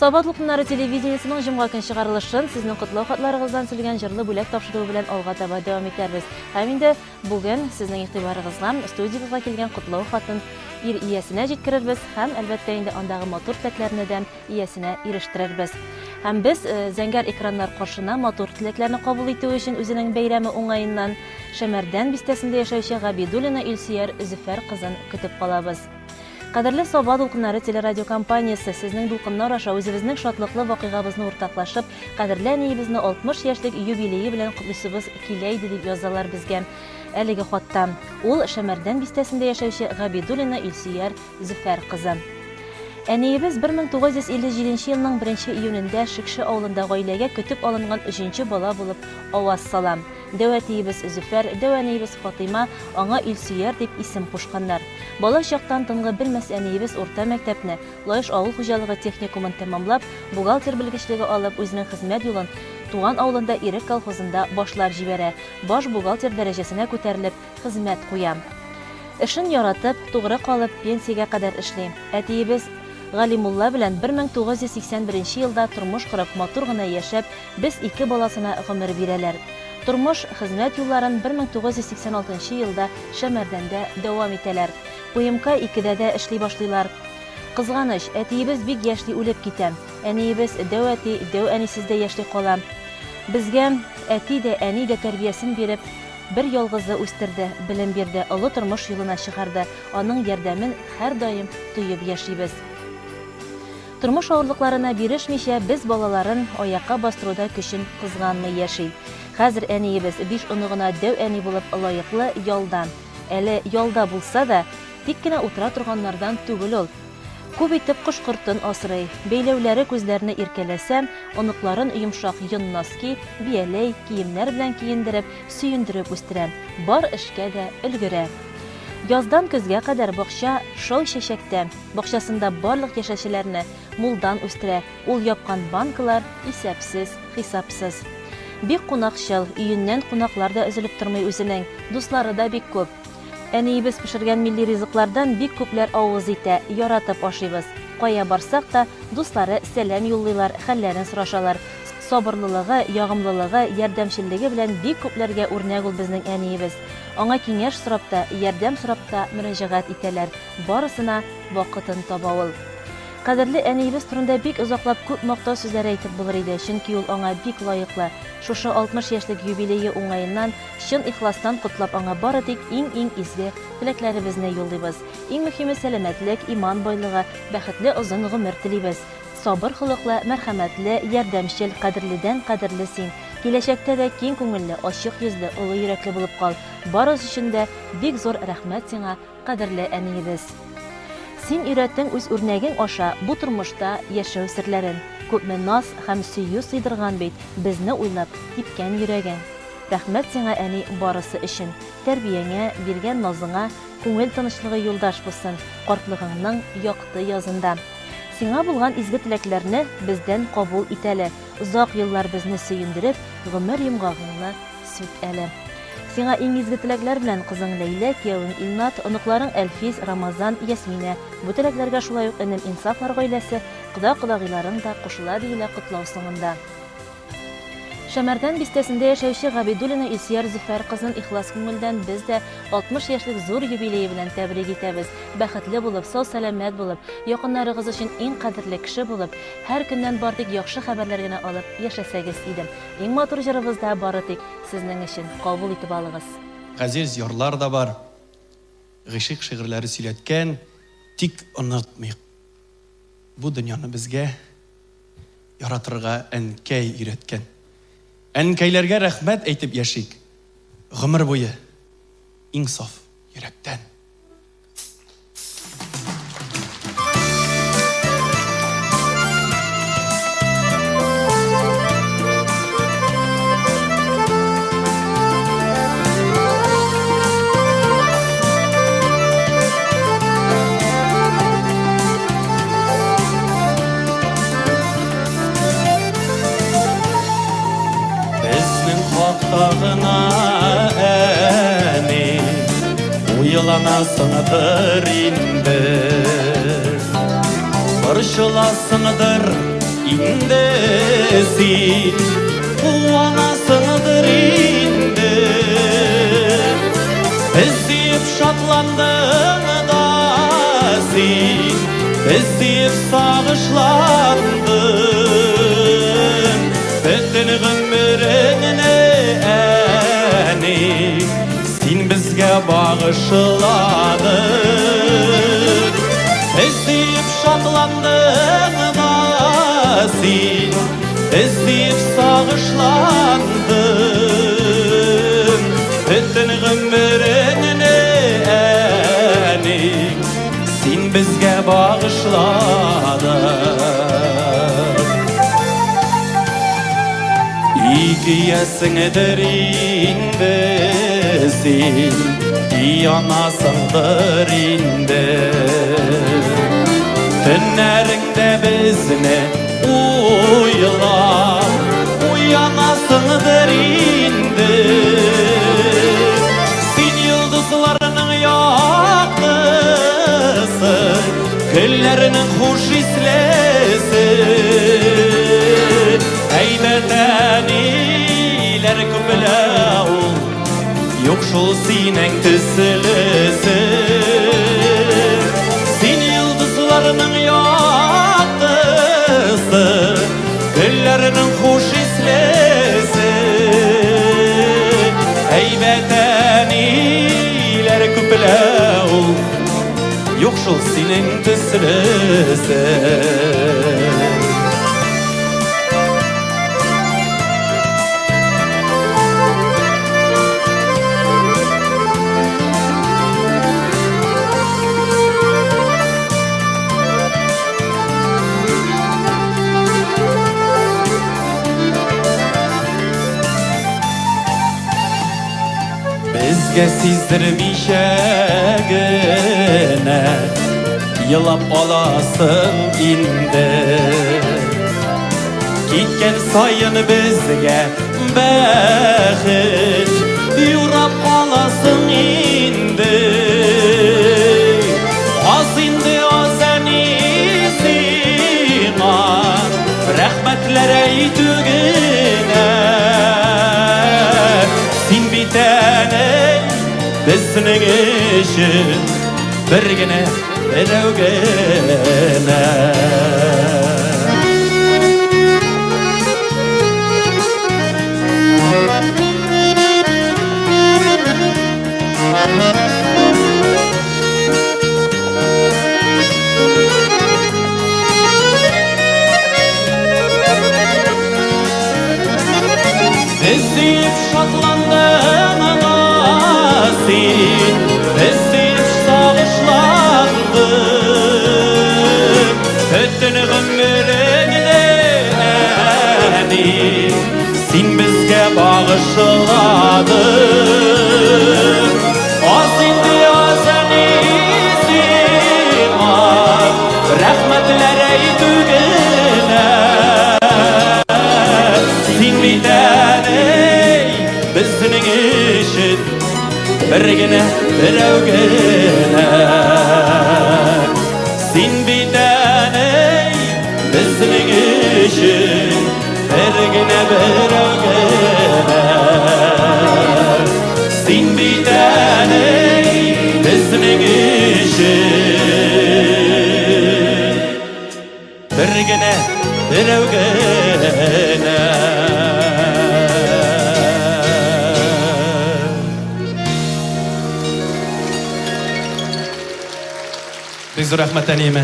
Сабат Лукнары телевидениесінің жымға көн шығарылышын сезнің құтлау хатларығыздан сүлген жырлы бүлек тапшыру білен алға таба давам етербіз. Әмінде бүгін сезнің иқтибарығызға студиябызға келген құтлау хатын ир иясіне жеткірербіз, һәм әлбәттә инде андағы матур тәкләріне дәм иясіне ирештірербіз. Һәм біз зәңгәр экраннар қаршына матур тілекләрні қабул иту үшін өзінің бәйрәмі оңайынан Шәмәрдән бистәсендә яшәүче Габидуллина Илсөяр Зөфәр кызын көтеп калабыз. Кадерле Сабат Дулкыннары телерадиокомпаниясы сезнең дулкыннар аша үзебезнең шатлыклы вакыйгабызны уртаклашып, кадерле әниебезне 60 яшьлек юбилее белән котлыйсыбыз килә иде дип язалар безгә. Әлеге хатта ул Шәмәрдән бистәсендә яшәүче Габидуллина Илсөяр Зөфәр кызы. Әниебез 1957 елның 1 июнендә Шикше авылында гаиләгә көтеп алынган 3нче бала булып аваз сала. Дәвәтиебез Зөфәр, дәвәниебез Фатыйма аңа Илсөяр дип исем кушканнар. Бала чактан тынгы белмәс әниебез урта мәктәпне, Лаеш авыл хуҗалыгы техникумын тәмамлап, бухгалтер белгечлеге алып, үзенең хезмәт юлын туган авылында Ирек колхозында башлап җибәрә. Баш бухгалтер дәрәҗәсенә күтәрелеп, хезмәт куя. Эшен яратып, тугры калып, пенсиягә кадәр эшли. Әтиебез Галимулла белән 1981 елда тормыш корып, матур гына яшәп, без 2 баласына гомер бирәләр. Тормыш хезмәт юлларын 1986 елда Шәмәрдәндә дәвам итәләр. ПМК 2дә дә эшли башлыйлар. Кызганыч, әтиебез бик яшьли үлеп китә. Әниебез дәвәти, дәү әнисез дә яшьли кала. Безгә әти дә, әни дә тәрбиясен биреп, бер ялгызы үстерде, белем бирде, олы тормыш юлына чыгарды. Аның ярдәмен һәр даим тоеп яшибез. Тормыш авырлыкларына бирешмичә, без балаларын аякка бастыруда көчен кызганмый яши. Хәзер әниебез 5 оныгына дәү әни булып лаеклы ялдан. Әле ялда булса да, тик кенә утыра торганнардан түгел ул. Күп итеп кош-кортын асрый, бәйләүләре күзләрне иркәләсә, оныкларын йомшак йон носки, бияләй, киемнәр белән киендереп, сөендереп үстерә. Бар эшкә дә өлгерә. Яздан көзгә кадәр бакча шау чәчәктә, бакчасында барлык яшәүчеләрне мулдан үстерә. Ул япкан банкалар исәпсез, хисапсыз. Бик кунакчыл, өеннән кунаклар да өзелеп тормый үзенең, дуслары да бик күп. Әниебез пешергән милли ризыклардан бик күпләр авыз итә, яратып ашыйбыз. Кая барсак та, дуслары сәлам юллыйлар, хәлләрен сорашалар. Сабырлылыгы, ягымлылыгы, ярдәмчеллеге белән бик күпләргә үрнәк ул безнең әниебез. Аңа киңәш сорап та, ярдәм сорап та мөрәҗәгать итәләр. Барысына вакытын таба ул. Кадерле әниебез турында бик озаклап күп мактау сүзләр әйтеп булыр иде, чөнки ул аңа бик лаеклы. Шушы 60 яшьлек юбилее уңаеннан чын ихластан котлап аңа бары тик иң изге теләкләребезне юллыйбыз. Иң мөһиме сәламәтлек, иман байлыгы, бәхетле озын гомер телибез. Сабыр холыклы, мәрхәмәтле, ярдәмчел, кадерледән кадерле син. Киләчәктә дә киң күңелле, ачык йөзле, олы йөрәкле булып кал. Барысы өчен дә бик зур рәхмәт сиңа, кадерле әниебез. Син өйрәттең үз үрнәгең аша бу тормышта яшәү серләрен. Күпме наз һәм сөю сыйдырган бит безне уйлап типкән йөрәгең. Рәхмәт сиңа, әни, барысы өчен. Тәрбиеңә, биргән назыңа, күңел тынычлыгы юлдаш булсын картлыгыңның якты язында. Сиңа булган изге теләкләрне бездән кабул итәле. Озак еллар безне сөендереп, гомер йомгагыңны сүт әле. Сиңа иң изге теләкләр белән кызың Ләйлә, киявең Илнат, оныкларың Әлфис, Рамазан, Ясминә. Бу теләкләргә шулай ук энем Инсафлар гаиләсе, кода-кодагыйларың да кушыла диелә котлау соңында. Шәмәрдән бистәсендә яшәүче Габидуллина Илсөяр Зөфәр кызын ихлас күңелдән без дә 60 яшьлек зур юбилее белән тәбрик итәбез. Бәхетле булып, сау-сәламәт булып, якыннарыгыз өчен иң кадерле кеше булып, һәр көннән бар тик яхшы хәбәрләр генә алып яшәсәгез идем. Иң матур җырыбызда бары тик сезнең өчен кабул итеп алыгыз. Газиз ярлар да бар. Гыйшык шигырьләре сөйләткән, тик онытмыйк. Бу дөньяны безгә яратырга әнкәй өйрәткән. Әнкәйләргә рәхмәт әйтеп яшик. Гомер буе иң саф йөрәктән. Тағына әне уйланасыңдыр инде, борчыласыңдыр indi sin Uanasıdır indi İzdeyip şatlandın da sin İzdeyip sağışlandın Bütün gümrünü eni Sin bizge bağışladın İzdeyip şatlandın da sin İzdeyip sağışlandın Bütün gümrünü eni Sin bizge bağışladın İkiyesindir indi sin İyi anasındır indi Tünlerinde bizne uylar Uyanasındır indi Sin yıldızlarının yaktısın Küllerinin hoş islesin Eybeteniler kübleğu Yok şu sinen tüsülüsün Sin yıldızlarının yaktısı Güllerinin hoş islesin Eybeteniler kübleğu Yok şu sinen tüsülüsün Bizge sizdirmişegine Yılap olasın indi Gitken sayın bizge behit Yurap olasın indi Az indi az enisina Rahmetlere yitügine Sin bitene bizning işin birgina birovgina İzdeyip şatlandın nasin İzdeyip sağışlandın Bütün ömrünü eni Sin bizge bağışladın Az indi az enisin var Rahmetlere yitügine Sin bitene bizning işin birgina birovgina Sin bitene bizning işin birgina birovgina Sin bitene bizning işin birgina birovgina Biz rahmet enime.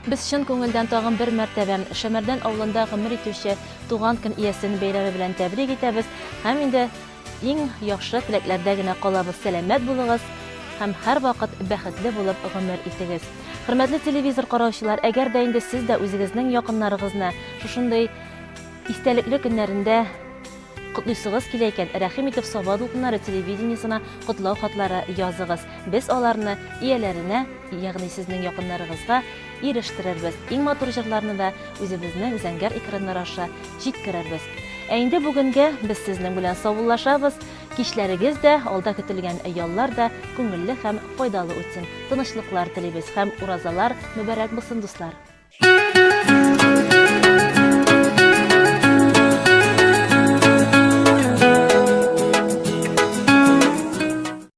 Biz şın көңелдән тагын бер мәртәбә Шәмәрдән авылында гомер итүче туган көн иясен бәйрәме белән тәбрик итәбез. Һәм инде иң яхшы теләкләрдә генә калабыз. Сәламәт булыгыз һәм һәр вакыт бәхетле булып гомер итегез. Хөрмәтле телевизор караучылар, әгәр дә инде сез дә үзегезнең якыннарыгызны шушындый истәлекле көннәрендә Құтлысығыз килә икән, Рәхим итеп Саба дулкыннары телевидениесына котлау хатлары языгыз. Без аларны ияләренә, ягъни сезнең якыннарыгызга ирештерербез. Иң матур җырларны да үзебезнең зәңгәр экраннар аша җиткерербез. Ә инде бүгенгә без сезнең белән саубуллашабыз. Кичләрегез дә, алда көтелгән яллар да күңелле һәм файдалы үтсен. Тынычлыклар телибез һәм уразалар мөбарәк булсын, дуслар.